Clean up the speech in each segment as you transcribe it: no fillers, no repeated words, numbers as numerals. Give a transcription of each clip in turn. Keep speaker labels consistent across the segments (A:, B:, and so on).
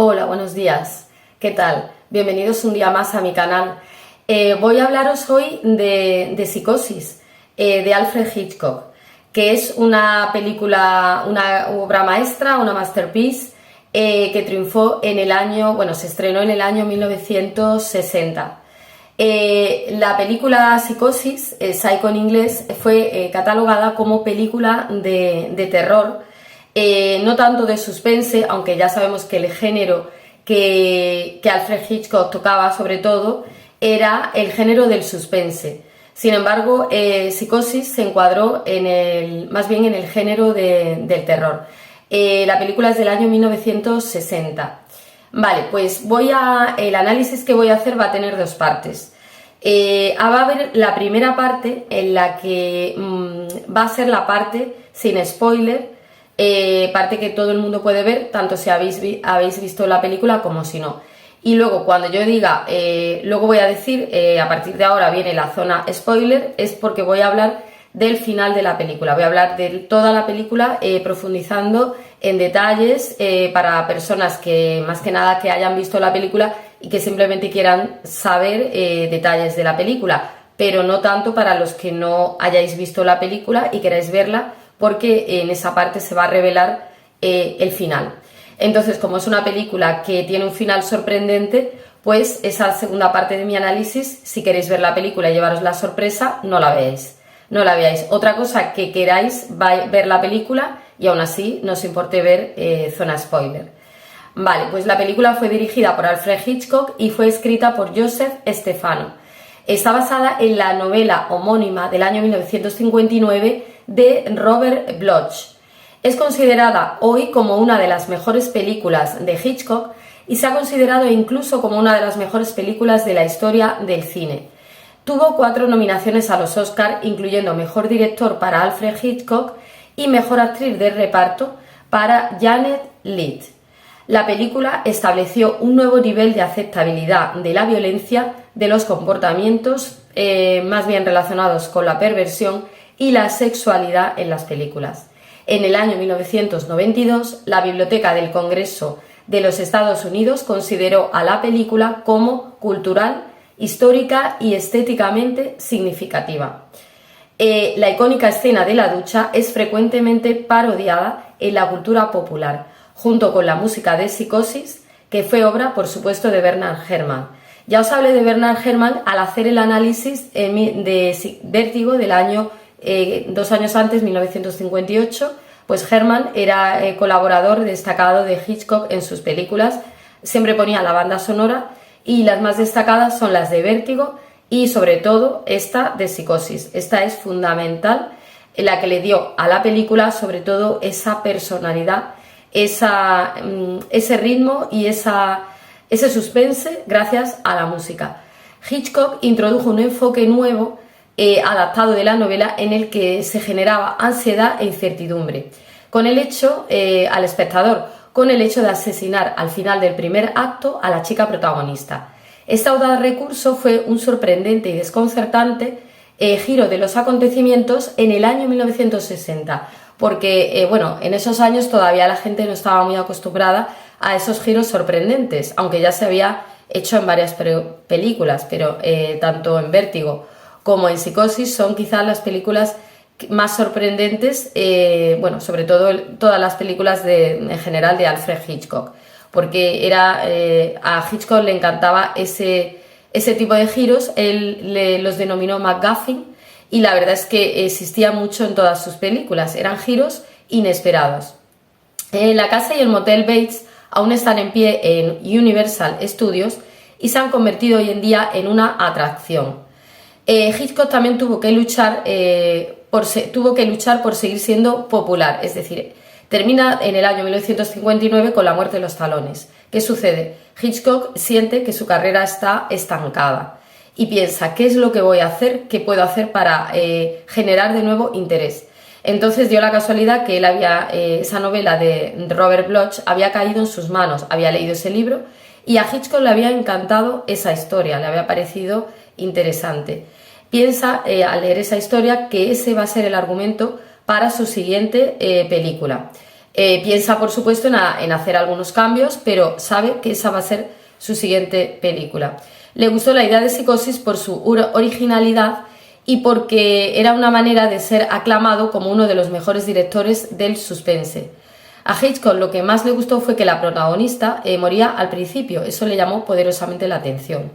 A: Hola, buenos días. ¿Qué tal? Bienvenidos un día más a mi canal. Voy a hablaros hoy de Psicosis, de Alfred Hitchcock, que es una película, una obra maestra, una masterpiece, que triunfó en el año, bueno, se estrenó en el año 1960. La película Psicosis, Psycho en inglés, fue catalogada como película de terror, no tanto de suspense, aunque ya sabemos que el género que Alfred Hitchcock tocaba sobre todo era el género del suspense. Sin embargo, Psicosis se encuadró más bien en el género del terror. La película es del año 1960. Vale, pues el análisis que voy a hacer va a tener dos partes. Va a haber la primera parte en la que va a ser la parte sin spoiler, parte que todo el mundo puede ver, tanto si habéis visto la película como si no. Y luego cuando yo diga, luego voy a decir, a partir de ahora viene la zona spoiler, es porque voy a hablar del final de la película. Voy a hablar de toda la película, profundizando en detalles para personas que más que nada que hayan visto la película y que simplemente quieran saber detalles de la película, pero no tanto para los que no hayáis visto la película y queráis verla, porque en esa parte se va a revelar el final. Entonces, como es una película que tiene un final sorprendente, pues esa segunda parte de mi análisis, si queréis ver la película y llevaros la sorpresa, no la veáis. No la veáis. Otra cosa que queráis ver la película y aún así no os importe ver zona spoiler. Vale, pues la película fue dirigida por Alfred Hitchcock y fue escrita por Joseph Stefano. Está basada en la novela homónima del año 1959 de Robert Bloch. Es considerada hoy como una de las mejores películas de Hitchcock y se ha considerado incluso como una de las mejores películas de la historia del cine. Tuvo 4 nominaciones a los Oscar, incluyendo Mejor Director para Alfred Hitchcock y Mejor Actriz de Reparto para Janet Leigh. La película estableció un nuevo nivel de aceptabilidad de la violencia, de los comportamientos más bien relacionados con la perversión y la sexualidad en las películas. En el año 1992, la Biblioteca del Congreso de los Estados Unidos consideró a la película como cultural, histórica y estéticamente significativa. La icónica escena de la ducha es frecuentemente parodiada en la cultura popular, junto con la música de Psicosis, que fue obra, por supuesto, de Bernard Herrmann. Ya os hablé de Bernard Herrmann al hacer el análisis de Vértigo del año 2 años antes, 1958, pues Herrmann era colaborador destacado de Hitchcock en sus películas, siempre ponía la banda sonora y las más destacadas son las de Vértigo y sobre todo esta de Psicosis. Esta es fundamental, la que le dio a la película sobre todo esa personalidad, ese ritmo y ese suspense gracias a la música. Hitchcock introdujo un enfoque nuevo adaptado de la novela en el que se generaba ansiedad e incertidumbre al espectador, con el hecho de asesinar al final del primer acto a la chica protagonista. Este audaz recurso fue un sorprendente y desconcertante giro de los acontecimientos en el año 1960, porque en esos años todavía la gente no estaba muy acostumbrada a esos giros sorprendentes, aunque ya se había hecho en varias películas, pero tanto en Vértigo como en Psicosis son quizás las películas más sorprendentes, sobre todo todas las películas en general de Alfred Hitchcock, porque a Hitchcock le encantaba ese tipo de giros. Él los denominó MacGuffin y la verdad es que existía mucho en todas sus películas, eran giros inesperados. La casa y el motel Bates aún están en pie en Universal Studios y se han convertido hoy en día en una atracción. Hitchcock también tuvo que luchar por seguir siendo popular, es decir, termina en el año 1959 con la muerte de los talones. ¿Qué sucede? Hitchcock siente que su carrera está estancada y piensa, ¿qué es lo que voy a hacer? ¿Qué puedo hacer para generar de nuevo interés? Entonces dio la casualidad que él esa novela de Robert Bloch había caído en sus manos, había leído ese libro y a Hitchcock le había encantado esa historia, le había parecido interesante. Piensa al leer esa historia que ese va a ser el argumento para su siguiente película. Piensa, por supuesto, en hacer algunos cambios, pero sabe que esa va a ser su siguiente película. Le gustó la idea de Psicosis por su originalidad y porque era una manera de ser aclamado como uno de los mejores directores del suspense. A Hitchcock lo que más le gustó fue que la protagonista moría al principio, eso le llamó poderosamente la atención.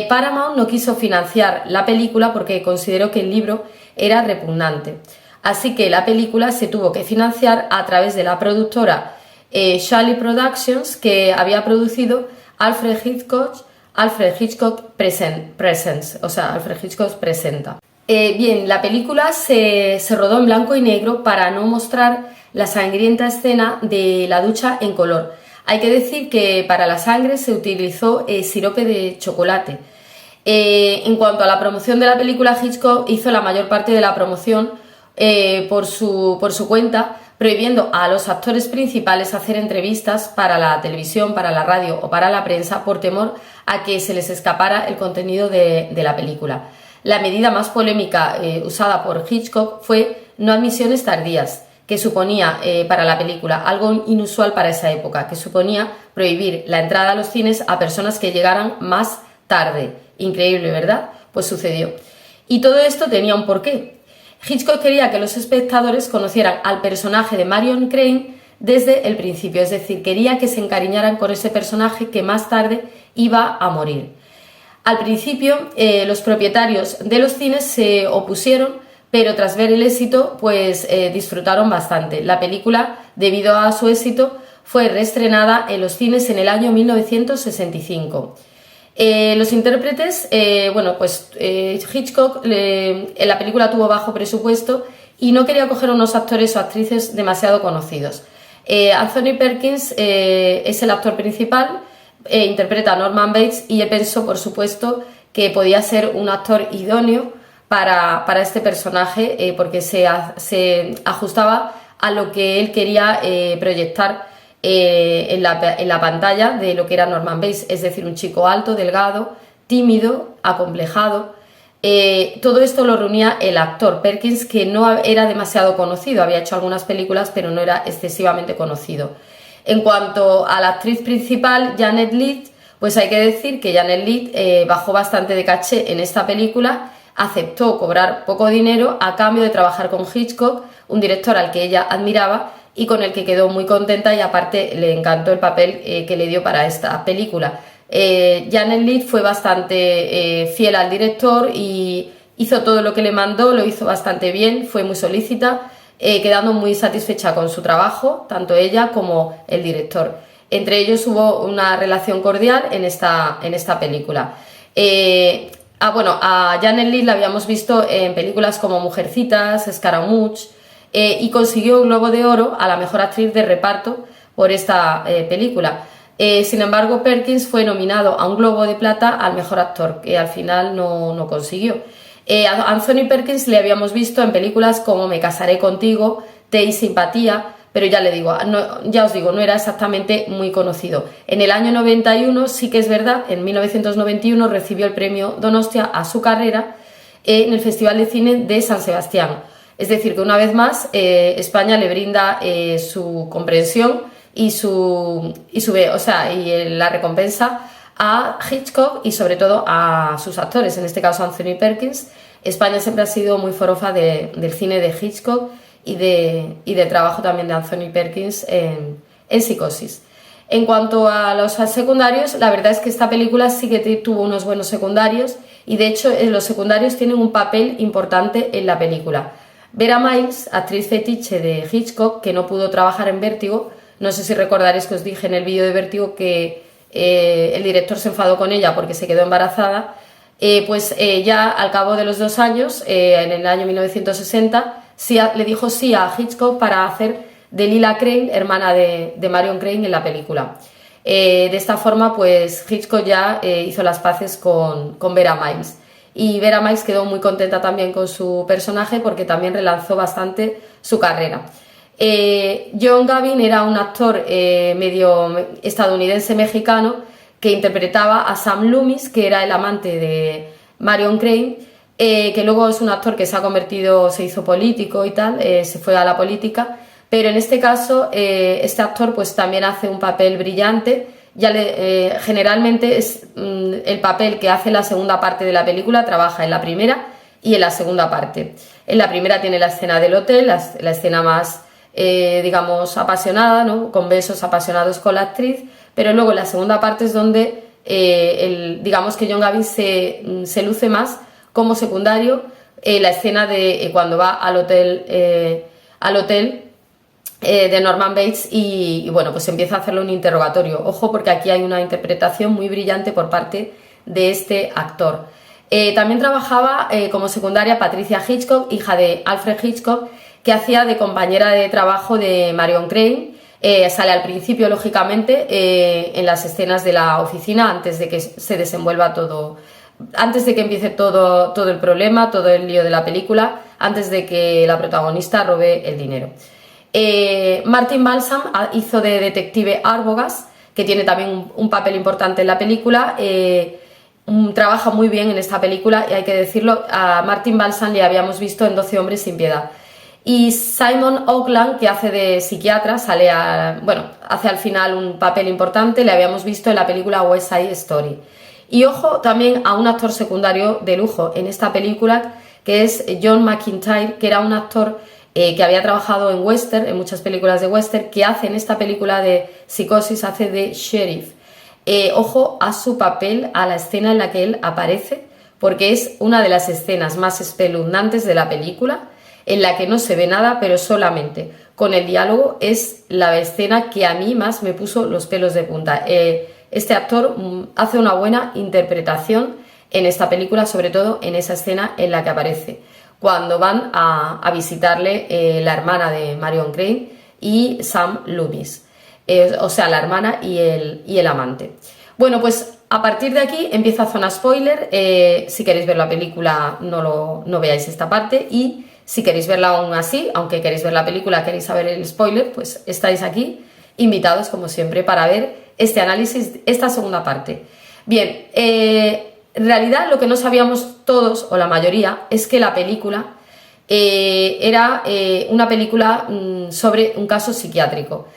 A: Paramount no quiso financiar la película porque consideró que el libro era repugnante, así que la película se tuvo que financiar a través de la productora Shally Productions, que había producido Alfred Hitchcock Presents, o sea, Alfred Hitchcock presenta. Bien, la película se rodó en blanco y negro para no mostrar la sangrienta escena de la ducha en color. Hay que decir que para la sangre se utilizó sirope de chocolate. En cuanto a la promoción de la película, Hitchcock hizo la mayor parte de la promoción por su cuenta, prohibiendo a los actores principales hacer entrevistas para la televisión, para la radio o para la prensa por temor a que se les escapara el contenido de la película. La medida más polémica usada por Hitchcock fue no admisiones tardías, que suponía para la película algo inusual para esa época, que suponía prohibir la entrada a los cines a personas que llegaran más tarde. Increíble, ¿verdad? Pues sucedió. Y todo esto tenía un porqué. Hitchcock quería que los espectadores conocieran al personaje de Marion Crane desde el principio, es decir, quería que se encariñaran con ese personaje que más tarde iba a morir. Al principio, los propietarios de los cines se opusieron, pero tras ver el éxito, pues disfrutaron bastante. La película, debido a su éxito, fue reestrenada en los cines en el año 1965. Los intérpretes, Hitchcock en la película tuvo bajo presupuesto y no quería coger unos actores o actrices demasiado conocidos. Anthony Perkins es el actor principal, interpreta a Norman Bates y él pensó, por supuesto, que podía ser un actor idóneo para este personaje porque se ajustaba a lo que él quería proyectar en la pantalla de lo que era Norman Bates, es decir, un chico alto, delgado, tímido, acomplejado. Todo esto lo reunía el actor Perkins, que no era demasiado conocido, había hecho algunas películas pero no era excesivamente conocido. En cuanto a la actriz principal, Janet Leigh, pues hay que decir que Janet Leigh bajó bastante de caché en esta película, aceptó cobrar poco dinero a cambio de trabajar con Hitchcock, un director al que ella admiraba y con el que quedó muy contenta y aparte le encantó el papel que le dio para esta película. Janet Leigh fue bastante fiel al director y hizo todo lo que le mandó, lo hizo bastante bien, fue muy solícita, quedando muy satisfecha con su trabajo, tanto ella como el director. Entre ellos hubo una relación cordial en esta película. A Janet Leigh la habíamos visto en películas como Mujercitas, Scaramouche, y consiguió un Globo de Oro a la mejor actriz de reparto por esta película. Sin embargo, Perkins fue nominado a un Globo de Plata al mejor actor, que al final no consiguió. A Anthony Perkins le habíamos visto en películas como Me casaré contigo, Té y simpatía, pero ya os digo, no era exactamente muy conocido. En el año 91, sí que es verdad, en 1991 recibió el premio Donostia a su carrera en el Festival de Cine de San Sebastián. Es decir, que una vez más España le brinda su comprensión y la recompensa a Hitchcock y sobre todo a sus actores, en este caso Anthony Perkins. España siempre ha sido muy forofa del cine de Hitchcock y de trabajo también de Anthony Perkins en Psicosis. En cuanto a los secundarios, la verdad es que esta película sí que tuvo unos buenos secundarios y de hecho los secundarios tienen un papel importante en la película. Vera Miles, actriz fetiche de Hitchcock, que no pudo trabajar en Vértigo, no sé si recordaréis que os dije en el vídeo de Vértigo que el director se enfadó con ella porque se quedó embarazada, ya al cabo de los 2 años, en el año 1960, le dijo sí a Hitchcock para hacer de Lila Crane, hermana de Marion Crane en la película. De esta forma, pues Hitchcock ya hizo las paces con Vera Miles. Y Vera Miles quedó muy contenta también con su personaje porque también relanzó bastante su carrera. John Gavin era un actor medio estadounidense-mexicano que interpretaba a Sam Loomis, que era el amante de Marion Crane, que luego es un actor que se hizo político y tal, se fue a la política. pero en este caso este actor pues también hace un papel brillante. Generalmente es el papel que hace en la segunda parte de la película, trabaja en la primera y en la segunda parte. En la primera tiene la escena del hotel, la escena más, digamos, apasionada, ¿no? Con besos apasionados con la actriz, pero luego en la segunda parte es donde digamos que John Gavin se luce más como secundario, la escena de cuando va al hotel de Norman Bates y bueno, pues empieza a hacerle un interrogatorio. Ojo, porque aquí hay una interpretación muy brillante por parte de este actor. También trabajaba como secundaria Patricia Hitchcock, hija de Alfred Hitchcock, que hacía de compañera de trabajo de Marion Crane. Sale al principio, lógicamente, en las escenas de la oficina, antes de que se desenvuelva todo, antes de que empiece todo el problema, todo el lío de la película, antes de que la protagonista robe el dinero. Martin Balsam hizo de detective Arbogast, que tiene también un papel importante en la película. Trabaja muy bien en esta película y hay que decirlo, a Martin Balsam le habíamos visto en 12 hombres sin piedad. Y Simon Oakland, que hace de psiquiatra, hace al final un papel importante, le habíamos visto en la película West Side Story. Y ojo también a un actor secundario de lujo en esta película, que es John McIntyre, que era un actor que había trabajado en western, en muchas películas de western, que hace en esta película de Psicosis, hace de sheriff. Ojo a su papel, a la escena en la que él aparece, porque es una de las escenas más espeluznantes de la película, en la que no se ve nada, pero solamente con el diálogo es la escena que a mí más me puso los pelos de punta. Este actor hace una buena interpretación en esta película, sobre todo en esa escena en la que aparece, cuando van a visitarle la hermana de Marion Crane y Sam Loomis, o sea, la hermana y el amante. Bueno, pues a partir de aquí empieza zona spoiler. Si queréis ver la película no veáis esta parte, y si queréis verla aún así, aunque queréis ver la película, queréis saber el spoiler, pues estáis aquí invitados como siempre para ver este análisis, esta segunda parte. Bien, en realidad lo que no sabíamos todos, o la mayoría, es que la película era una película sobre un caso psiquiátrico.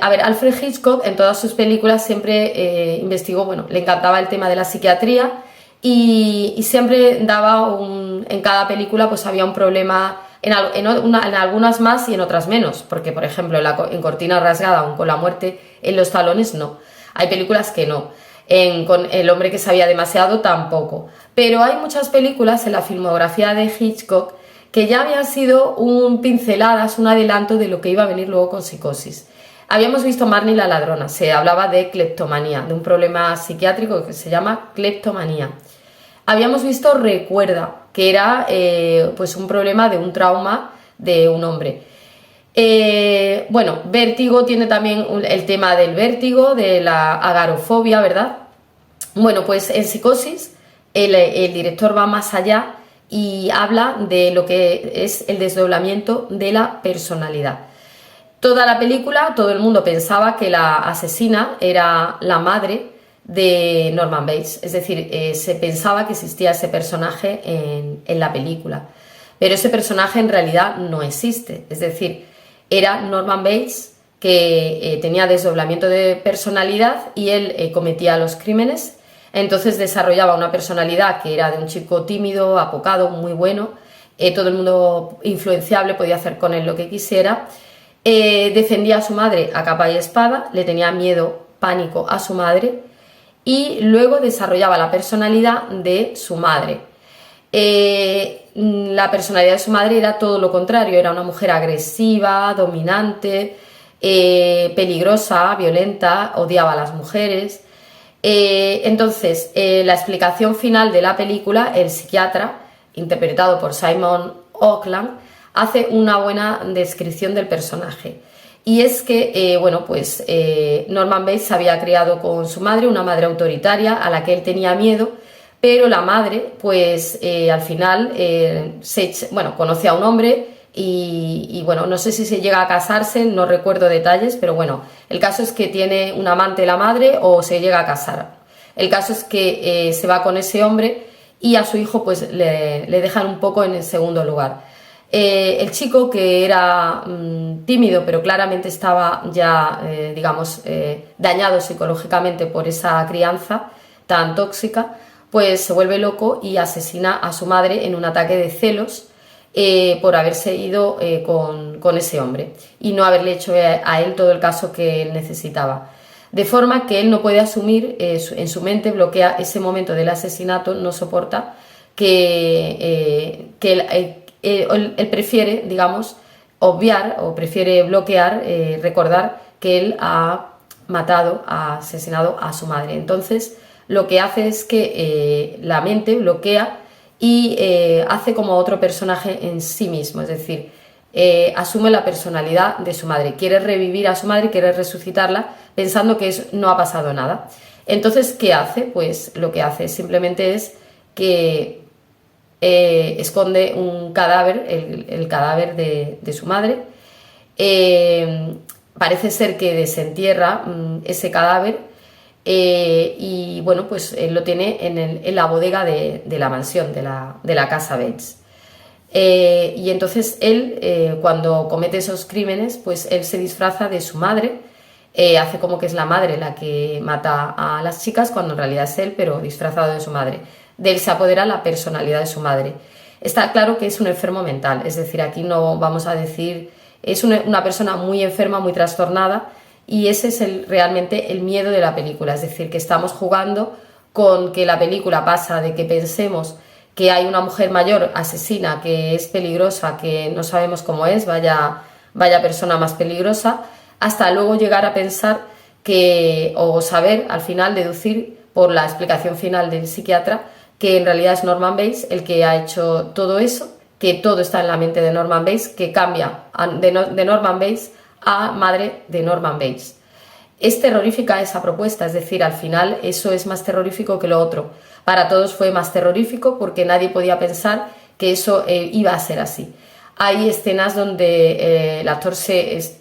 A: Alfred Hitchcock en todas sus películas siempre investigó, le encantaba el tema de la psiquiatría y siempre daba en cada película pues había un problema, en algunas más y en otras menos, porque por ejemplo en Cortina Rasgada, aun con la muerte en los talones, no. Hay películas que no. Con El hombre que sabía demasiado tampoco. Pero hay muchas películas en la filmografía de Hitchcock que ya habían sido pinceladas, un adelanto de lo que iba a venir luego con Psicosis. Habíamos visto Marnie la ladrona, se hablaba de cleptomanía, de un problema psiquiátrico que se llama cleptomanía. Habíamos visto Recuerda, que era pues un problema de un trauma de un hombre. Vértigo tiene también el tema del vértigo, de la agorafobia, ¿verdad? Bueno, pues en Psicosis el director va más allá y habla de lo que es el desdoblamiento de la personalidad. Toda la película, todo el mundo pensaba que la asesina era la madre de Norman Bates, es decir, se pensaba que existía ese personaje en la película, pero ese personaje en realidad no existe, es decir, era Norman Bates que tenía desdoblamiento de personalidad y él cometía los crímenes. Entonces desarrollaba una personalidad que era de un chico tímido, apocado, muy bueno, todo el mundo influenciable, podía hacer con él lo que quisiera, defendía a su madre a capa y espada, le tenía miedo, pánico a su madre, y luego desarrollaba la personalidad de su madre. La personalidad de su madre era todo lo contrario, era una mujer agresiva, dominante, peligrosa, violenta, odiaba a las mujeres. Entonces, la explicación final de la película, el psiquiatra, interpretado por Simon Oakland, hace una buena descripción del personaje. Y es que, Norman Bates se había criado con su madre, una madre autoritaria a la que él tenía miedo, pero la madre, pues al final, conoce a un hombre y no sé si se llega a casarse, no recuerdo detalles, pero bueno, el caso es que tiene un amante la madre o se llega a casar. El caso es que se va con ese hombre y a su hijo pues le dejan un poco en el segundo lugar. El chico, que era tímido, pero claramente estaba ya, digamos, dañado psicológicamente por esa crianza tan tóxica, pues se vuelve loco y asesina a su madre en un ataque de celos por haberse ido con ese hombre y no haberle hecho a él todo el caso que él necesitaba. De forma que él no puede asumir, en su mente bloquea ese momento del asesinato, no soporta que él prefiere, digamos, obviar o prefiere bloquear, recordar que él ha matado, ha asesinado a su madre. Entonces, lo que hace es que la mente bloquea y hace como otro personaje en sí mismo, es decir, asume la personalidad de su madre, quiere revivir a su madre, quiere resucitarla pensando que no ha pasado nada. Entonces, ¿qué hace? Pues lo que hace simplemente es que esconde un cadáver, el cadáver de su madre. Parece ser que desentierra ese cadáver y bueno, pues él lo tiene en la bodega de la mansión, de la casa Bates. Y entonces él, cuando comete esos crímenes, pues él se disfraza de su madre, hace como que es la madre la que mata a las chicas, cuando en realidad es él, pero disfrazado de su madre. De él se apodera la personalidad de su madre. Está claro que es un enfermo mental, es decir, aquí no vamos a decir, es una persona muy enferma, muy trastornada, y ese es realmente el miedo de la película, es decir, que estamos jugando con que la película pasa de que pensemos que hay una mujer mayor asesina, que es peligrosa, que no sabemos cómo es, vaya persona más peligrosa, hasta luego llegar a pensar que, o saber, al final deducir por la explicación final del psiquiatra, que en realidad es Norman Bates el que ha hecho todo eso, que todo está en la mente de Norman Bates, que cambia de Norman Bates a madre de Norman Bates. Es terrorífica esa propuesta, es decir, al final eso es más terrorífico que lo otro. Para todos fue más terrorífico porque nadie podía pensar que eso iba a ser así. Hay escenas donde el actor se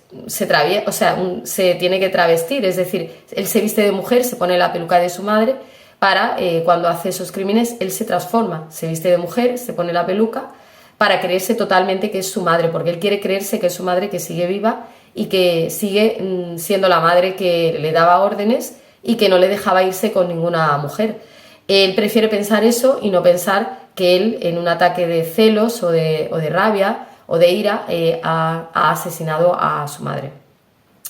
A: tiene que travestir, es decir, él se viste de mujer, se pone la peluca de su madre para cuando hace esos crímenes él se transforma, se viste de mujer, se pone la peluca para creerse totalmente que es su madre, porque él quiere creerse que es su madre, que sigue viva y que sigue siendo la madre que le daba órdenes y que no le dejaba irse con ninguna mujer. Él prefiere pensar eso y no pensar que él, en un ataque de celos o de rabia o de ira, ha asesinado a su madre.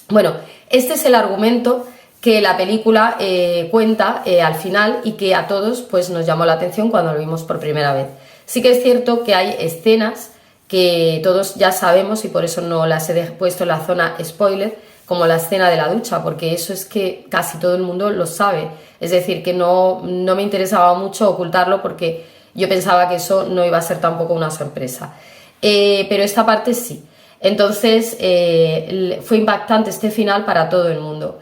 A: Bueno, este es el argumento que la película cuenta al final y que a todos pues, nos llamó la atención cuando lo vimos por primera vez. Sí que es cierto que hay escenas que todos ya sabemos y por eso no las he puesto en la zona spoiler, como la escena de la ducha, porque eso es que casi todo el mundo lo sabe. Es decir, que no me interesaba mucho ocultarlo porque yo pensaba que eso no iba a ser tampoco una sorpresa. Pero esta parte sí. Entonces fue impactante este final para todo el mundo.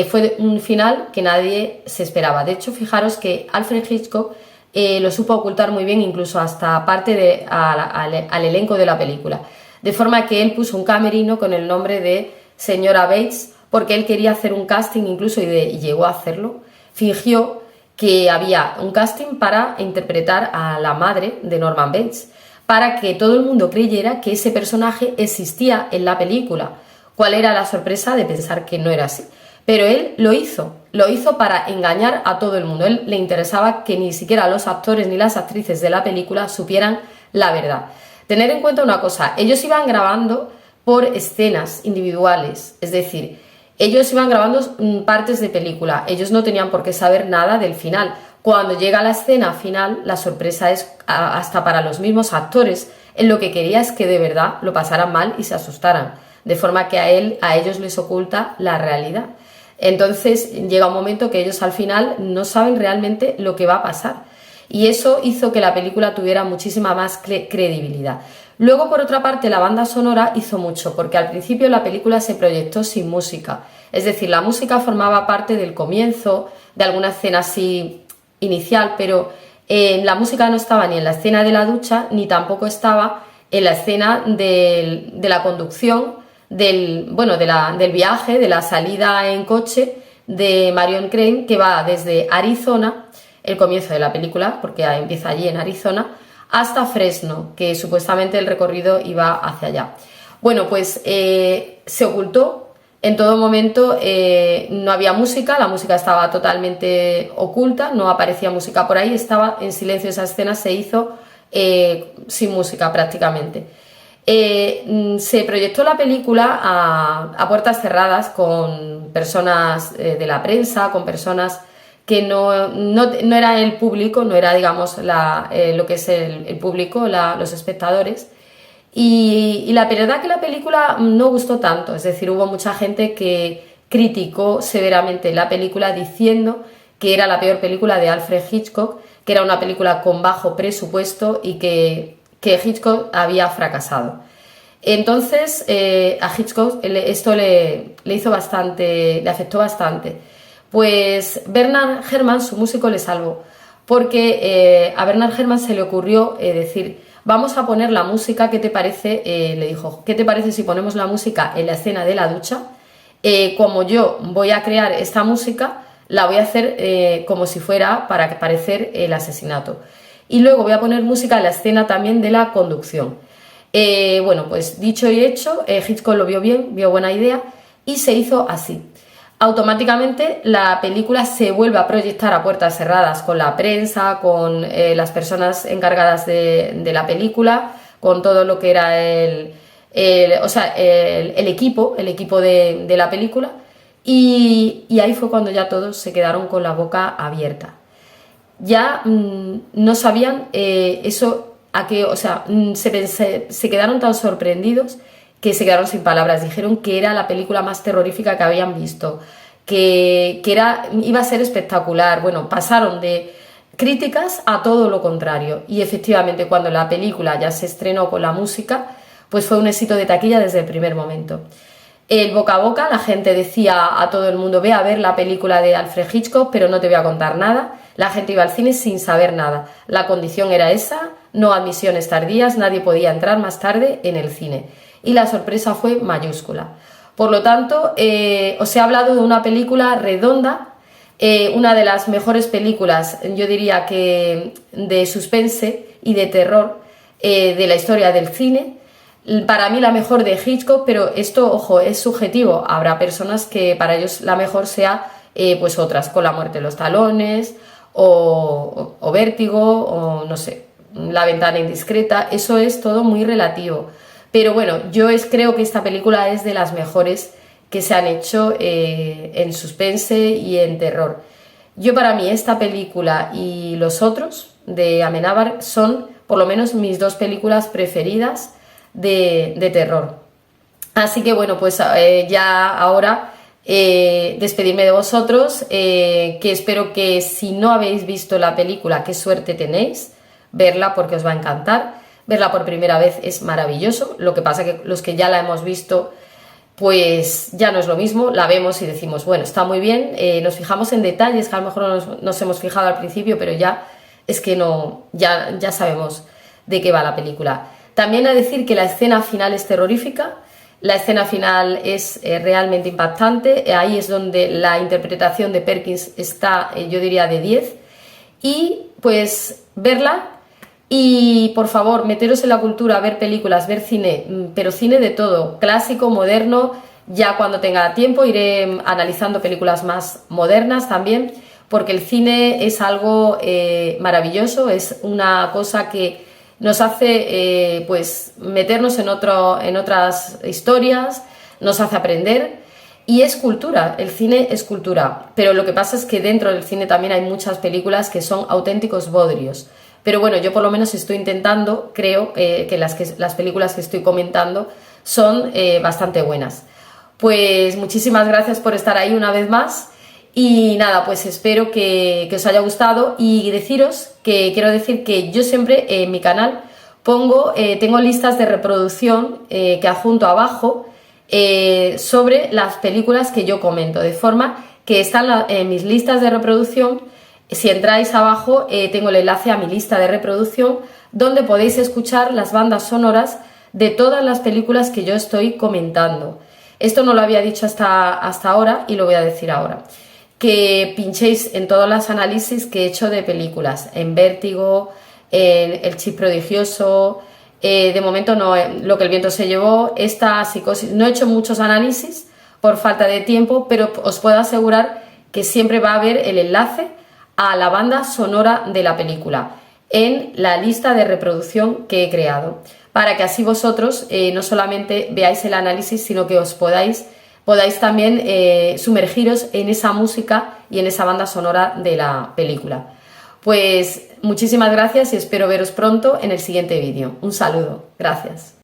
A: Fue un final que nadie se esperaba. De hecho, fijaros que Alfred Hitchcock lo supo ocultar muy bien, incluso hasta parte al elenco de la película. De forma que él puso un camerino con el nombre de Señora Bates, porque él quería hacer un casting incluso y llegó a hacerlo. Fingió que había un casting para interpretar a la madre de Norman Bates, para que todo el mundo creyera que ese personaje existía en la película. ¿Cuál era la sorpresa de pensar que no era así? Pero él lo hizo para engañar a todo el mundo. Él le interesaba que ni siquiera los actores ni las actrices de la película supieran la verdad. Tener en cuenta una cosa, ellos iban grabando por escenas individuales, es decir, ellos iban grabando partes de película, ellos no tenían por qué saber nada del final. Cuando llega la escena final, la sorpresa es hasta para los mismos actores. Él lo que quería es que de verdad lo pasaran mal y se asustaran, de forma que a ellos les oculta la realidad. Entonces llega un momento que ellos al final no saben realmente lo que va a pasar y eso hizo que la película tuviera muchísima más credibilidad. Luego, por otra parte, la banda sonora hizo mucho, porque al principio la película se proyectó sin música, es decir, la música formaba parte del comienzo, de alguna escena así inicial, pero la música no estaba ni en la escena de la ducha, ni tampoco estaba en la escena de la conducción, del viaje, de la salida en coche de Marion Crane, que va desde Arizona, el comienzo de la película, porque empieza allí en Arizona, hasta Fresno, que supuestamente el recorrido iba hacia allá. Bueno, pues se ocultó, en todo momento no había música, la música estaba totalmente oculta, no aparecía música por ahí, estaba en silencio, esa escena se hizo sin música prácticamente. Se proyectó la película a puertas cerradas con personas de la prensa, con personas que no era el público, no era, digamos, lo que es el público, los espectadores. Y la verdad que la película no gustó tanto, es decir, hubo mucha gente que criticó severamente la película diciendo que era la peor película de Alfred Hitchcock, que era una película con bajo presupuesto y que Hitchcock había fracasado. Entonces a Hitchcock esto le hizo bastante, le afectó bastante. Pues Bernard Herrmann, su músico, le salvó, porque a Bernard Herrmann se le ocurrió decir: vamos a poner la música, ¿qué te parece? Le dijo, ¿qué te parece si ponemos la música en la escena de la ducha? Como yo voy a crear esta música, la voy a hacer como si fuera para parecer el asesinato. Y luego voy a poner música en la escena también de la conducción. Bueno, pues dicho y hecho, Hitchcock lo vio bien, vio buena idea y se hizo así. Automáticamente la película se vuelve a proyectar a puertas cerradas con la prensa, con las personas encargadas de la película, con todo lo que era el equipo de la película, y ahí fue cuando ya todos se quedaron con la boca abierta. Ya no sabían eso a qué, o sea, se quedaron tan sorprendidos que se quedaron sin palabras. Dijeron que era la película más terrorífica que habían visto, que iba a ser espectacular. Bueno, pasaron de críticas a todo lo contrario. Y efectivamente, cuando la película ya se estrenó con la música, pues fue un éxito de taquilla desde el primer momento. El boca a boca, la gente decía a todo el mundo: ve a ver la película de Alfred Hitchcock, pero no te voy a contar nada. La gente iba al cine sin saber nada. La condición era esa, no admisiones tardías, nadie podía entrar más tarde en el cine. Y la sorpresa fue mayúscula. Por lo tanto, os he hablado de una película redonda, una de las mejores películas, yo diría que de suspense y de terror de la historia del cine. Para mí la mejor de Hitchcock, pero esto, ojo, es subjetivo. Habrá personas que para ellos la mejor sea pues otras, Con la muerte en los talones, o Vértigo, o no sé, La ventana indiscreta. Eso es todo muy relativo. Pero bueno, creo que esta película es de las mejores que se han hecho en suspense y en terror. Para mí esta película y Los otros de Amenábar son por lo menos mis dos películas preferidas de terror. Así que bueno, pues ya ahora despedirme de vosotros, que espero que si no habéis visto la película, qué suerte tenéis, verla porque os va a encantar. Verla por primera vez es maravilloso, lo que pasa que los que ya la hemos visto, pues ya no es lo mismo, la vemos y decimos, bueno, está muy bien, nos fijamos en detalles que a lo mejor no nos hemos fijado al principio, pero ya es que no, ya sabemos de qué va la película. También a decir que la escena final es terrorífica, la escena final es realmente impactante, ahí es donde la interpretación de Perkins está, yo diría, de 10, y pues verla. Y por favor, meteros en la cultura, ver películas, ver cine, pero cine de todo, clásico, moderno. Ya cuando tenga tiempo iré analizando películas más modernas también, porque el cine es algo maravilloso, es una cosa que nos hace pues meternos en otras historias, nos hace aprender, y es cultura, el cine es cultura. Pero lo que pasa es que dentro del cine también hay muchas películas que son auténticos bodrios. Pero bueno, yo por lo menos estoy intentando, creo que las películas que estoy comentando son bastante buenas. Pues muchísimas gracias por estar ahí una vez más, y nada, pues espero que os haya gustado, y quiero decir que yo siempre en mi canal tengo listas de reproducción que adjunto abajo sobre las películas que yo comento, de forma que están en mis listas de reproducción. Si entráis abajo, tengo el enlace a mi lista de reproducción, donde podéis escuchar las bandas sonoras de todas las películas que yo estoy comentando. Esto no lo había dicho hasta ahora y lo voy a decir ahora. Que pinchéis en todos los análisis que he hecho de películas, en Vértigo, El Chip Prodigioso, de momento no, Lo que el viento se llevó, esta Psicosis. No he hecho muchos análisis por falta de tiempo, pero os puedo asegurar que siempre va a haber el enlace a la banda sonora de la película en la lista de reproducción que he creado, para que así vosotros no solamente veáis el análisis, sino que os podáis también sumergiros en esa música y en esa banda sonora de la película. Pues muchísimas gracias y espero veros pronto en el siguiente vídeo. Un saludo, gracias.